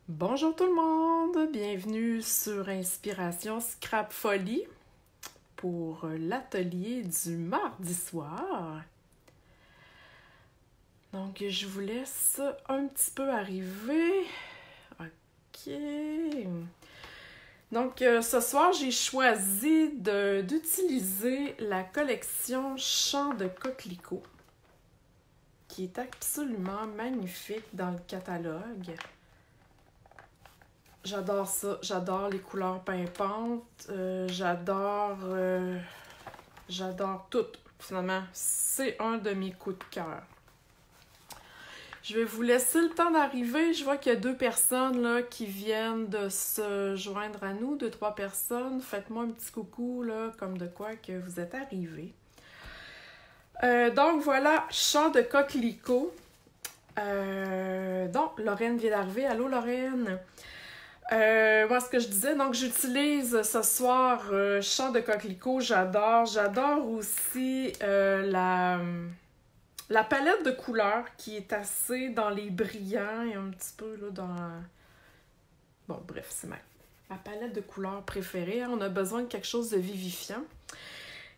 Bonjour tout le monde, bienvenue sur Inspiration Scrap Folie pour l'atelier du mardi soir. Donc je vous laisse un petit peu arriver. Ok. Donc ce soir j'ai choisi d'utiliser la collection Chants de coquelicots qui est absolument magnifique dans le catalogue. J'adore ça, j'adore les couleurs pimpantes, j'adore tout, finalement. C'est un de mes coups de cœur. Je vais vous laisser le temps d'arriver. Je vois qu'il y a 2 personnes là, qui viennent de se joindre à nous, 2-3 personnes. Faites-moi un petit coucou, là, comme de quoi que vous êtes arrivés. Donc voilà, Chant de coquelicots. Donc, Lorraine vient d'arriver. Allô, Lorraine? Moi, ce que je disais, donc j'utilise ce soir Chants de coquelicots, j'adore. J'adore aussi la palette de couleurs qui est assez dans les brillants et un petit peu là dans... Bon, bref, c'est ma palette de couleurs préférée. On a besoin de quelque chose de vivifiant.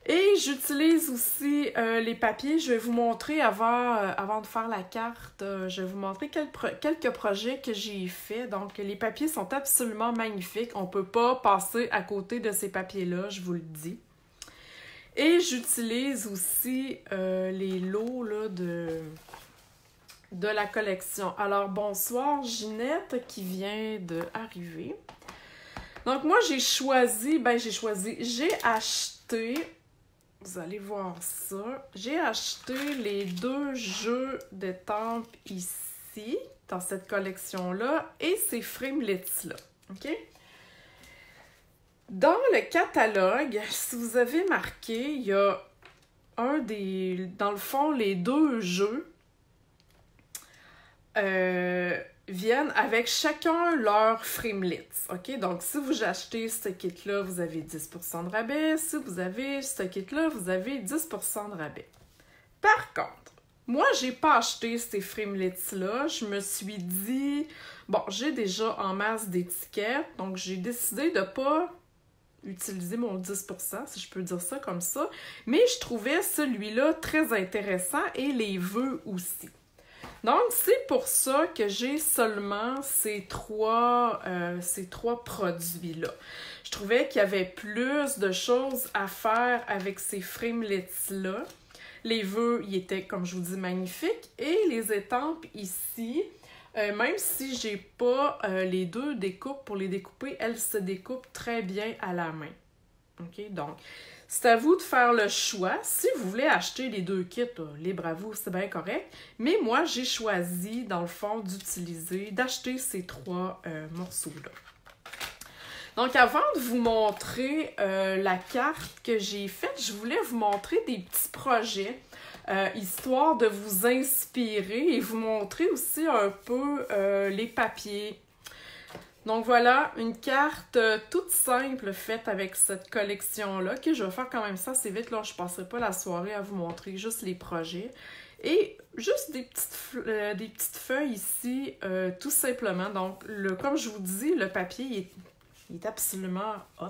Et j'utilise aussi les papiers. Je vais vous montrer avant de faire la carte, je vais vous montrer quelques projets que j'ai faits. Donc, les papiers sont absolument magnifiques. On ne peut pas passer à côté de ces papiers-là, je vous le dis. Et j'utilise aussi les lots là, de la collection. Alors, bonsoir Ginette qui vient d'arriver. Donc, moi, j'ai acheté... Vous allez voir ça. J'ai acheté les 2 jeux d'étampes ici, dans cette collection-là, et ces framelits-là. OK? Dans le catalogue, si vous avez marqué, il y a dans le fond, les 2 jeux viennent avec chacun leur framelits. OK? Donc, si vous achetez ce kit-là, vous avez 10% de rabais. Si vous avez ce kit-là, vous avez 10% de rabais. Par contre, moi, j'ai pas acheté ces framelits-là. Je me suis dit, bon, j'ai déjà en masse d'étiquettes, donc j'ai décidé de pas utiliser mon 10%, si je peux dire ça comme ça. Mais je trouvais celui-là très intéressant et les vœux aussi. Donc, c'est pour ça que j'ai seulement ces trois produits-là. Je trouvais qu'il y avait plus de choses à faire avec ces framelits-là. Les vœux, ils étaient, comme je vous dis, magnifiques. Et les étampes ici, même si j'ai pas les 2 découpes pour les découper, elles se découpent très bien à la main. OK? Donc, c'est à vous de faire le choix. Si vous voulez acheter les 2 kits, libre à vous, c'est bien correct. Mais moi, j'ai choisi, dans le fond, d'acheter ces 3 morceaux-là. Donc, avant de vous montrer la carte que j'ai faite, je voulais vous montrer des petits projets, histoire de vous inspirer et vous montrer aussi un peu les papiers. Donc voilà, une carte toute simple faite avec cette collection-là, que je vais faire quand même ça assez vite, là je ne passerai pas la soirée à vous montrer juste les projets. Et juste des petites feuilles ici, tout simplement. Donc, comme je vous dis, le papier il est absolument hot.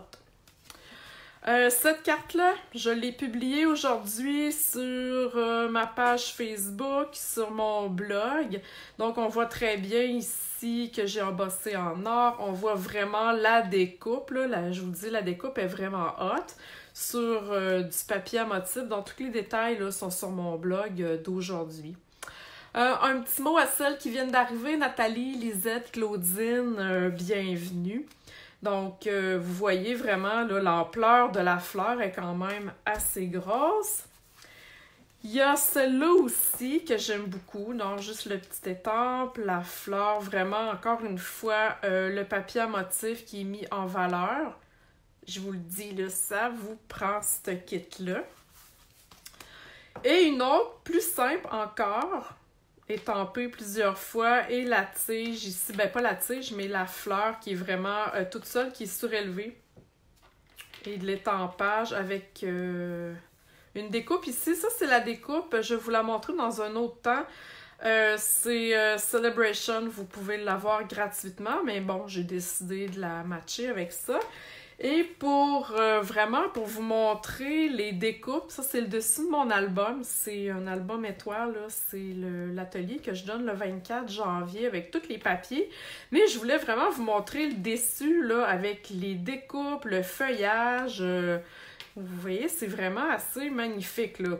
Cette carte-là, je l'ai publiée aujourd'hui sur ma page Facebook, sur mon blog. Donc, on voit très bien ici que j'ai embossé en or. On voit vraiment la découpe. Là, je vous dis, la découpe est vraiment hot sur du papier à motif. Donc, tous les détails là, sont sur mon blog d'aujourd'hui. Un petit mot à celles qui viennent d'arriver. Nathalie, Lisette, Claudine, bienvenue. Donc, vous voyez vraiment, là, l'ampleur de la fleur est quand même assez grosse. Il y a celle-là aussi que j'aime beaucoup, donc juste le petit étampe, la fleur, vraiment, encore une fois, le papier à motif qui est mis en valeur. Je vous le dis, là, ça vous prend ce kit-là. Et une autre, plus simple encore, étampée plusieurs fois, et la tige ici, ben pas la tige, mais la fleur qui est vraiment toute seule, qui est surélevée. Et de l'étampage avec une découpe ici. Ça, c'est la découpe, je vais vous la montrer dans un autre temps. C'est Celebration, vous pouvez l'avoir gratuitement, mais bon, j'ai décidé de la matcher avec ça. Et pour vraiment, pour vous montrer les découpes, ça c'est le dessus de mon album, c'est un album étoile, là. C'est l'atelier que je donne le 24 janvier avec tous les papiers. Mais je voulais vraiment vous montrer le dessus, là, avec les découpes, le feuillage. Vous voyez, c'est vraiment assez magnifique, là,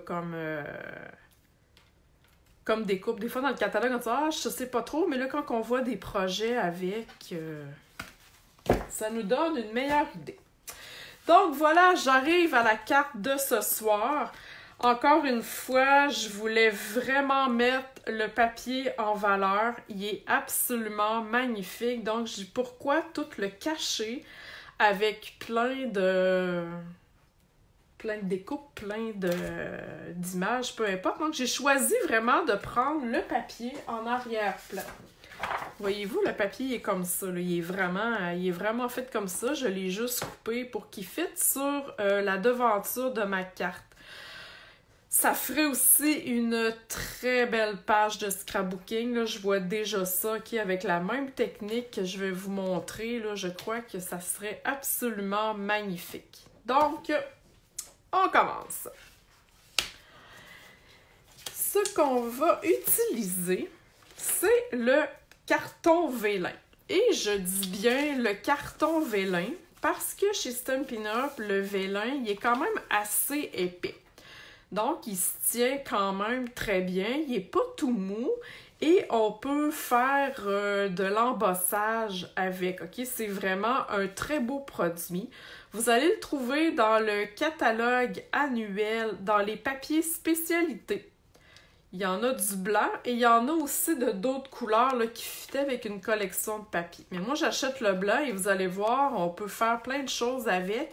comme découpe. Des fois, dans le catalogue, on dit « Ah, je sais pas trop », mais là, quand on voit des projets avec, ça nous donne une meilleure idée. Donc, voilà, j'arrive à la carte de ce soir. Encore une fois, je voulais vraiment mettre le papier en valeur. Il est absolument magnifique. Donc, pourquoi tout le cacher avec plein de découpes, plein d'images, peu importe. Donc, j'ai choisi vraiment de prendre le papier en arrière-plan. Voyez-vous, le papier est comme ça. Là. Il est vraiment fait comme ça. Je l'ai juste coupé pour qu'il fitte sur la devanture de ma carte. Ça ferait aussi une très belle page de scrapbooking. Là. Je vois déjà ça, avec la même technique que je vais vous montrer. Là, je crois que ça serait absolument magnifique. Donc, on commence. Ce qu'on va utiliser, c'est le carton vélin. Et je dis bien le carton vélin parce que chez Stampin' Up, le vélin, il est quand même assez épais. Donc, il se tient quand même très bien. Il n'est pas tout mou et on peut faire de l'embossage avec. OK? C'est vraiment un très beau produit. Vous allez le trouver dans le catalogue annuel, dans les papiers spécialités. Il y en a du blanc et il y en a aussi d'autres couleurs là, qui fitaient avec une collection de papiers. Mais moi, j'achète le blanc et vous allez voir, on peut faire plein de choses avec.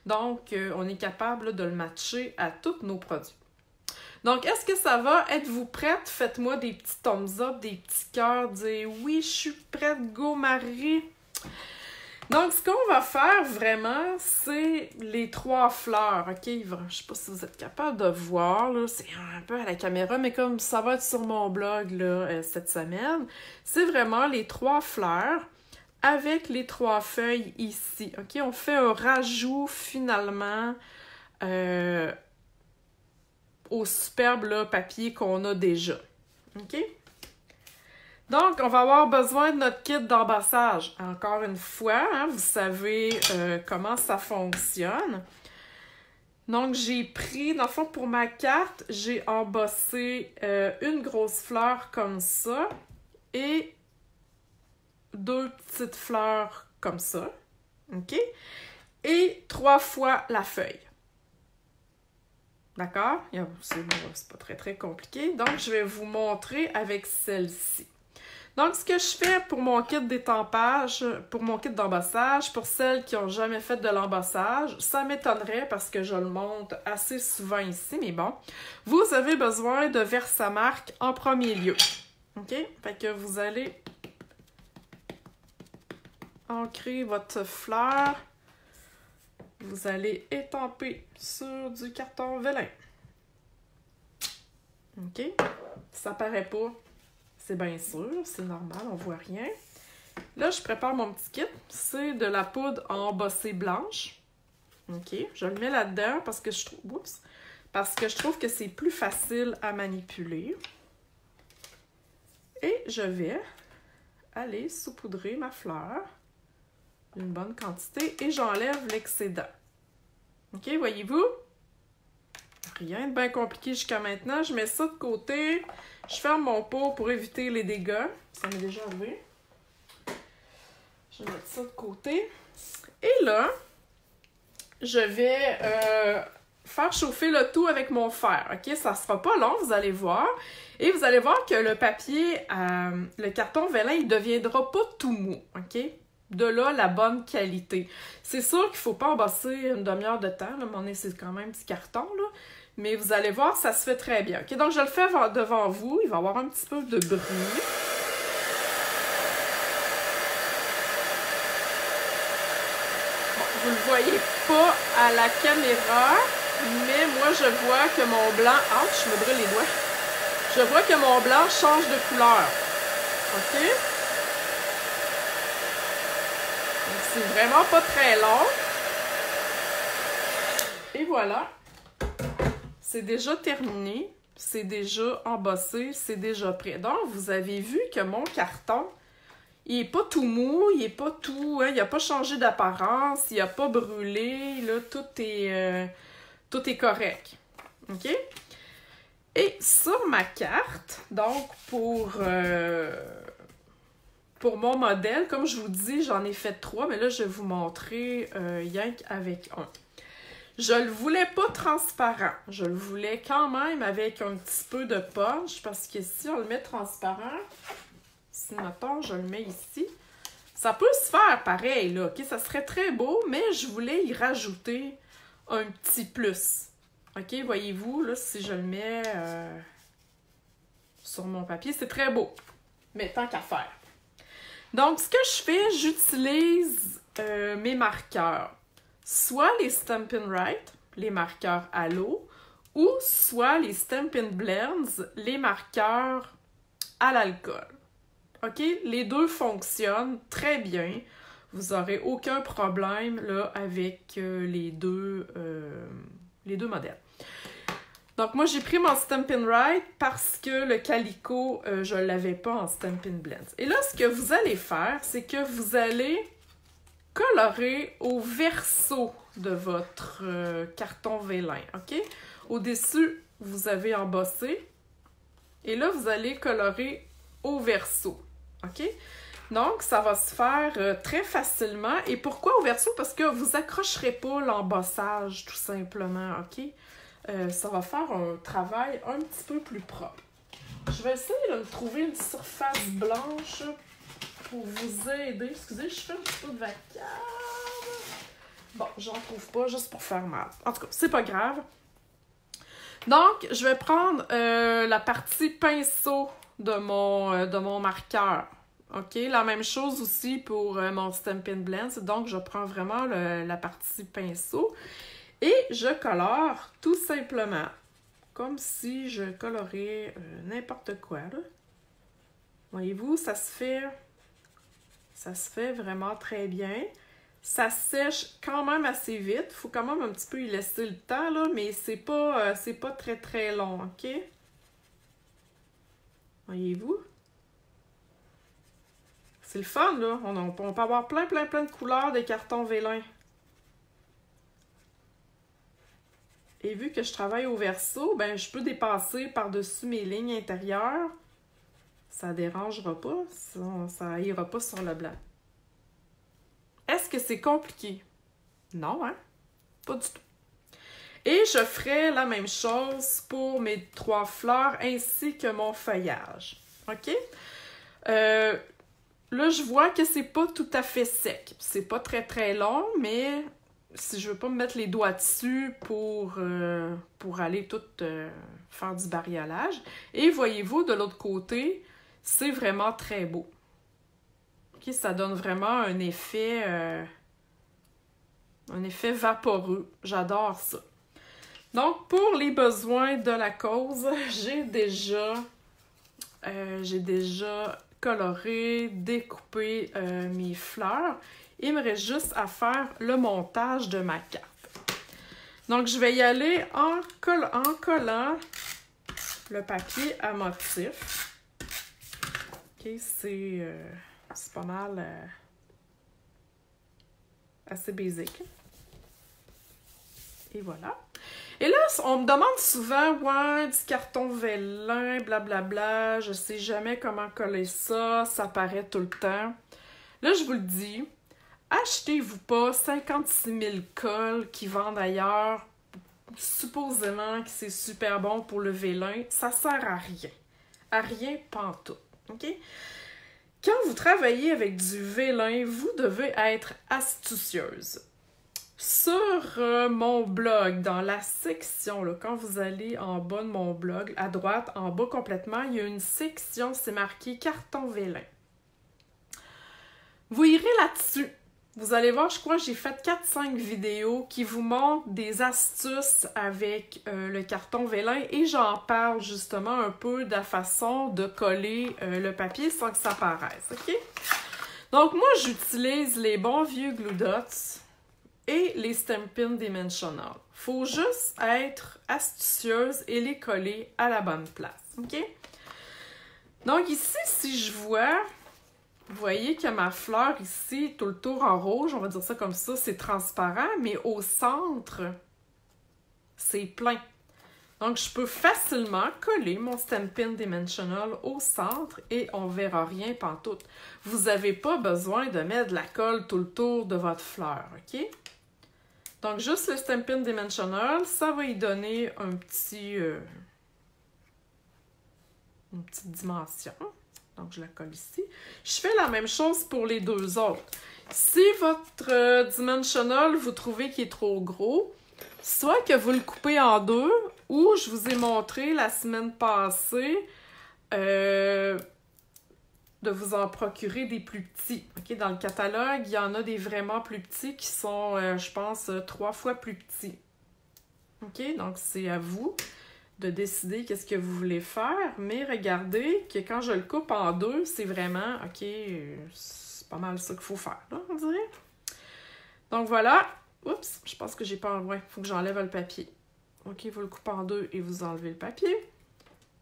Donc, on est capable là, de le matcher à tous nos produits. Donc, est-ce que ça va? Êtes-vous prête? Faites-moi des petits thumbs up, des petits cœurs, dire « Oui, je suis prête, go Marie! » Donc, ce qu'on va faire vraiment, c'est les 3 fleurs, OK? Je ne sais pas si vous êtes capable de voir, là, c'est un peu à la caméra, mais comme ça va être sur mon blog là, cette semaine, c'est vraiment les 3 fleurs avec les 3 feuilles ici, OK? On fait un rajout finalement au superbe là, papier qu'on a déjà, OK? Donc, on va avoir besoin de notre kit d'embossage. Encore une fois, hein, vous savez comment ça fonctionne. Donc, j'ai pris, dans le fond, pour ma carte, j'ai embossé une grosse fleur comme ça et 2 petites fleurs comme ça. OK? Et 3 fois la feuille. D'accord? C'est pas très, très compliqué. Donc, je vais vous montrer avec celle-ci. Donc, ce que je fais pour mon kit d'étampage, pour mon kit d'embossage, pour celles qui n'ont jamais fait de l'embossage, ça m'étonnerait parce que je le montre assez souvent ici, mais bon. Vous avez besoin de Versamark en premier lieu. OK? Fait que vous allez ancrer votre fleur. Vous allez étamper sur du carton vélin. OK? Ça paraît pas. C'est bien sûr, c'est normal, on voit rien. Là, je prépare mon petit kit. C'est de la poudre embossée blanche. OK, je le mets là-dedans parce que je trouve que c'est plus facile à manipuler. Et je vais aller saupoudrer ma fleur d'une bonne quantité et j'enlève l'excédent. OK, voyez-vous? Rien de bien compliqué jusqu'à maintenant. Je mets ça de côté. Je ferme mon pot pour éviter les dégâts. Ça m'est déjà arrivé. Je vais mettre ça de côté. Et là, je vais faire chauffer le tout avec mon fer. OK? Ça ne sera pas long, vous allez voir. Et vous allez voir que le papier, le carton vélin, il ne deviendra pas tout mou. OK? De là, la bonne qualité. C'est sûr qu'il ne faut pas embosser une demi-heure de temps. Là, mais c'est quand même du carton, là. Mais vous allez voir, ça se fait très bien. OK? Donc, je le fais devant vous. Il va y avoir un petit peu de bruit. Bon, vous ne le voyez pas à la caméra, mais moi, je vois que mon blanc... Ouch, je me brûle les doigts. Je vois que mon blanc change de couleur. OK? Donc, c'est vraiment pas très long. Et voilà. C'est déjà terminé. C'est déjà embossé. C'est déjà prêt. Donc, vous avez vu que mon carton, il est pas tout mou. Il est pas tout... Hein, il n'a pas changé d'apparence. Il n'a pas brûlé. Là, tout est correct. OK? Et sur ma carte, donc pour mon modèle, comme je vous dis, j'en ai fait 3, mais là, je vais vous montrer rien qu'avec un. Je le voulais pas transparent. Je le voulais quand même avec un petit peu de punch, parce que si on le met transparent, si mettons, je le mets ici, ça peut se faire pareil, là, OK? Ça serait très beau, mais je voulais y rajouter un petit plus. OK, voyez-vous, là, si je le mets sur mon papier, c'est très beau. Mais tant qu'à faire. Donc, ce que je fais, j'utilise mes marqueurs. Soit les Stampin' Write, les marqueurs à l'eau, ou soit les Stampin' Blends, les marqueurs à l'alcool. OK? Les deux fonctionnent très bien. Vous n'aurez aucun problème là, avec les deux modèles. Donc, moi, j'ai pris mon Stampin' Write parce que le Calico, je ne l'avais pas en Stampin' Blends. Et là, ce que vous allez faire, c'est que vous allez colorer au verso de votre carton vélin, OK? Au-dessus, vous avez embossé. Et là, vous allez colorer au verso, OK? Donc, ça va se faire très facilement. Et pourquoi au verso? Parce que vous accrocherez pas l'embossage, tout simplement, OK? Ça va faire un travail un petit peu plus propre. Je vais essayer de trouver une surface blanche pour vous aider. Excusez, je fais un petit peu de vacarme. Bon, j'en trouve pas juste pour faire mal. En tout cas, c'est pas grave. Donc, je vais prendre la partie pinceau de mon marqueur. OK? La même chose aussi pour mon Stampin' Blends. Donc, je prends vraiment la partie pinceau. Et je colore tout simplement, comme si je colorais n'importe quoi, là. Voyez-vous, ça se fait vraiment très bien. Ça sèche quand même assez vite. Il faut quand même un petit peu y laisser le temps, là, mais c'est pas très très long, OK? Voyez-vous? C'est le fun, là. On peut avoir plein de couleurs des cartons vélins. Et vu que je travaille au verso, ben je peux dépasser par-dessus mes lignes intérieures. Ça ne dérangera pas, ça ira pas sur le blanc. Est-ce que c'est compliqué? Non, hein? Pas du tout. Et je ferai la même chose pour mes 3 fleurs ainsi que mon feuillage. OK? Là, je vois que c'est pas tout à fait sec. C'est pas très très long, mais si je veux pas me mettre les doigts dessus pour aller tout faire du bariolage. Et voyez-vous, de l'autre côté, c'est vraiment très beau. Okay, ça donne vraiment un effet vaporeux. J'adore ça. Donc, pour les besoins de la cause, j'ai déjà coloré, découpé mes fleurs. Il me reste juste à faire le montage de ma carte. Donc, je vais y aller en collant le papier à motif. OK, c'est pas mal assez basique. Et voilà. Et là, on me demande souvent, ouais, du carton vélin, blablabla, je sais jamais comment coller ça, ça paraît tout le temps. Là, je vous le dis, achetez-vous pas 56 000 cols qui vendent ailleurs, supposément que c'est super bon pour le vélin. Ça sert à rien. À rien pantoute. OK? Quand vous travaillez avec du vélin, vous devez être astucieuse. Sur mon blog, dans la section, là, quand vous allez en bas de mon blog, à droite, en bas complètement, il y a une section, c'est marqué « Carton vélin ». Vous irez là-dessus. Vous allez voir, je crois que j'ai fait 4-5 vidéos qui vous montrent des astuces avec le carton vélin et j'en parle justement un peu de la façon de coller le papier sans que ça paraisse, ok? Donc moi, j'utilise les bons vieux Glue Dots et les Stampin' Dimensional. Faut juste être astucieuse et les coller à la bonne place, ok? Donc ici, si je vois... Vous voyez que ma fleur ici, tout le tour en rouge, on va dire ça comme ça, c'est transparent, mais au centre, c'est plein. Donc, je peux facilement coller mon Stampin' Dimensional au centre et on verra rien pantoute. Vous n'avez pas besoin de mettre de la colle tout le tour de votre fleur, ok? Donc, juste le Stampin' Dimensional, ça va y donner un petit, une petite dimension. Donc, je la colle ici. Je fais la même chose pour les deux autres. Si votre dimensional, vous trouvez qu'il est trop gros, soit que vous le coupez en deux, ou je vous ai montré la semaine passée de vous en procurer des plus petits. Okay? Dans le catalogue, il y en a des vraiment plus petits qui sont, je pense, 3 fois plus petits. OK? Donc, c'est à vous de décider qu'est-ce que vous voulez faire, mais regardez que quand je le coupe en deux, c'est vraiment, ok, c'est pas mal ça qu'il faut faire, là, on dirait. Donc voilà, oups, je pense que j'ai pas, ouais, il faut que j'enlève le papier. Ok, vous le coupez en deux et vous enlevez le papier.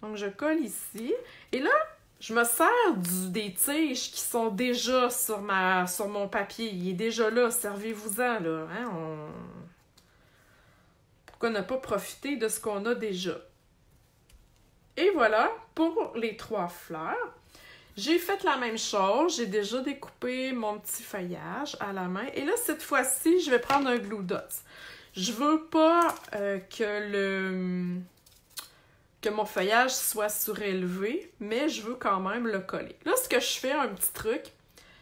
Donc je colle ici, et là, je me sers des tiges qui sont déjà sur mon papier, il est déjà là, servez-vous-en, là, hein, Pourquoi ne pas profiter de ce qu'on a déjà? Et voilà, pour les 3 fleurs, j'ai fait la même chose. J'ai déjà découpé mon petit feuillage à la main. Et là, cette fois-ci, je vais prendre un Glue Dots. Je veux pas que mon feuillage soit surélevé, mais je veux quand même le coller. Là, ce que je fais, un petit truc,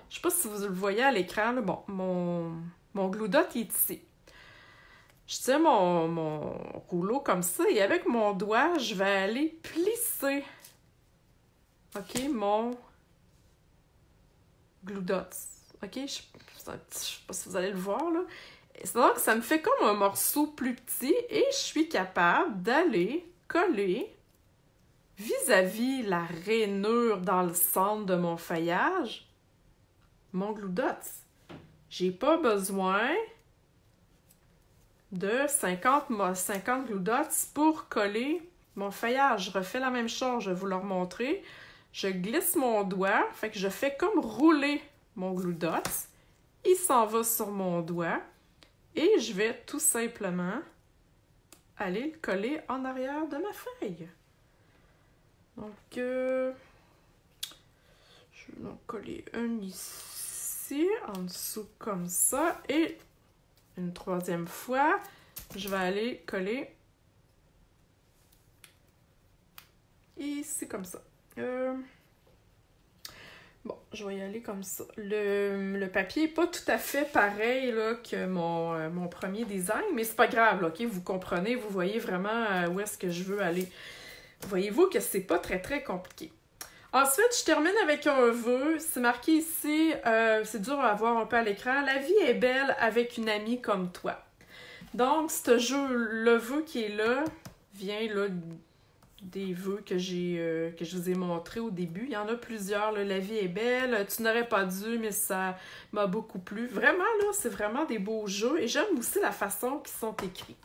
je sais pas si vous le voyez à l'écran, bon, mon Glue Dot est ici. Je tiens mon rouleau comme ça et avec mon doigt, je vais aller plisser, ok, mon Glue Dots. Ok, je sais pas si vous allez le voir, là. Donc, ça me fait comme un morceau plus petit et je suis capable d'aller coller vis-à-vis la rainure dans le centre de mon feuillage, mon Glue Dots. J'ai pas besoin de 50 Glue Dots pour coller mon feuillage. Je refais la même chose, je vais vous le remontrer. Je glisse mon doigt, fait que je fais comme rouler mon Glue Dots. Il s'en va sur mon doigt et je vais tout simplement aller le coller en arrière de ma feuille. Donc, je vais en coller un ici, en dessous comme ça et une troisième fois, je vais aller coller ici comme ça. Bon, je vais y aller comme ça. Le papier n'est pas tout à fait pareil là, que mon premier design, mais c'est pas grave, là, ok? Vous comprenez, vous voyez vraiment où est-ce que je veux aller. Voyez-vous que c'est pas très très compliqué. Ensuite, je termine avec un vœu. C'est marqué ici, c'est dur à voir un peu à l'écran. La vie est belle avec une amie comme toi. Donc, le vœu qui est là vient là, des vœux que je vous ai montrés au début. Il y en a plusieurs. Là. La vie est belle. Tu n'aurais pas dû, mais ça m'a beaucoup plu. Vraiment, là, c'est vraiment des beaux jeux. Et j'aime aussi la façon qu'ils sont écrits.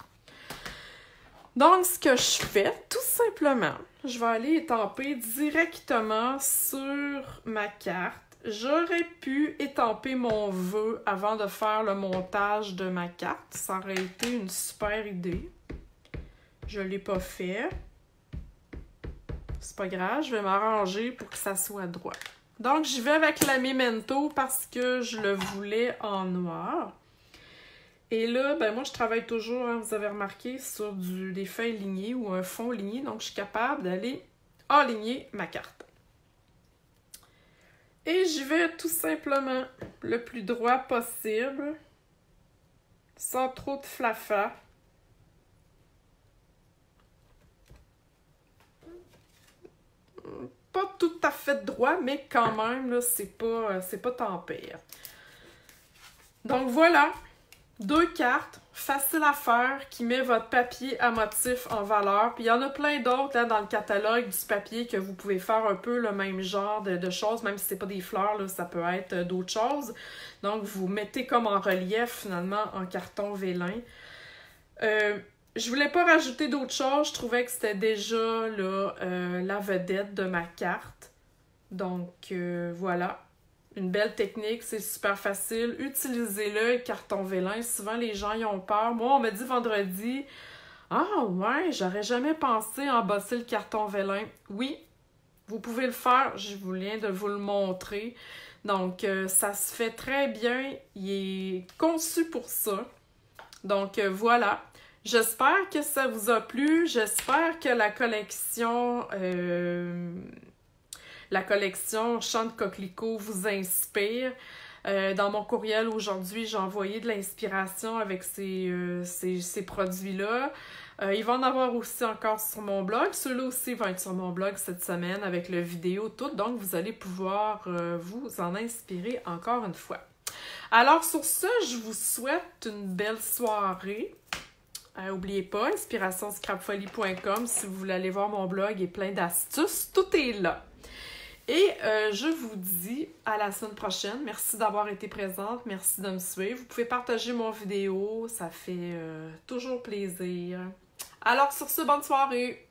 Donc, ce que je fais, tout simplement, je vais aller étamper directement sur ma carte. J'aurais pu étamper mon vœu avant de faire le montage de ma carte. Ça aurait été une super idée. Je ne l'ai pas fait. C'est pas grave, je vais m'arranger pour que ça soit droit. Donc, je vais avec la Memento parce que je le voulais en noir. Et là, ben moi, je travaille toujours, hein, vous avez remarqué, sur des feuilles lignées ou un fond ligné. Donc, je suis capable d'aller aligner ma carte. Et je vais tout simplement le plus droit possible, sans trop de flafla. Pas tout à fait droit, mais quand même, là, c'est pas tant pire. Donc voilà, 2 cartes, faciles à faire, qui met votre papier à motif en valeur. Puis il y en a plein d'autres là, dans le catalogue du papier que vous pouvez faire un peu le même genre de choses, même si c'est pas des fleurs, là, ça peut être d'autres choses. Donc vous mettez comme en relief finalement en carton vélin. Je voulais pas rajouter d'autres choses, je trouvais que c'était déjà là, la vedette de ma carte. Donc voilà. Une belle technique, c'est super facile. Utilisez-le, carton vélin. Souvent, les gens y ont peur. Moi, on m'a dit vendredi, « Ah ouais, j'aurais jamais pensé à embosser le carton vélin. » Oui, vous pouvez le faire. Je viens de vous le montrer. Donc, ça se fait très bien. Il est conçu pour ça. Donc, voilà. J'espère que ça vous a plu. J'espère que la collection Chant de coquelicot vous inspire. Dans mon courriel aujourd'hui, j'ai envoyé de l'inspiration avec ces produits-là. Il va en avoir aussi encore sur mon blog. Ceux-là aussi vont être sur mon blog cette semaine avec le vidéo tout. Donc, vous allez pouvoir vous en inspirer encore une fois. Alors, sur ce, je vous souhaite une belle soirée. N'oubliez pas, inspirationscrapfolie.com si vous voulez aller voir mon blog et plein d'astuces. Tout est là. Et je vous dis à la semaine prochaine. Merci d'avoir été présente. Merci de me suivre. Vous pouvez partager mon vidéo. Ça fait toujours plaisir. Alors, sur ce, bonne soirée!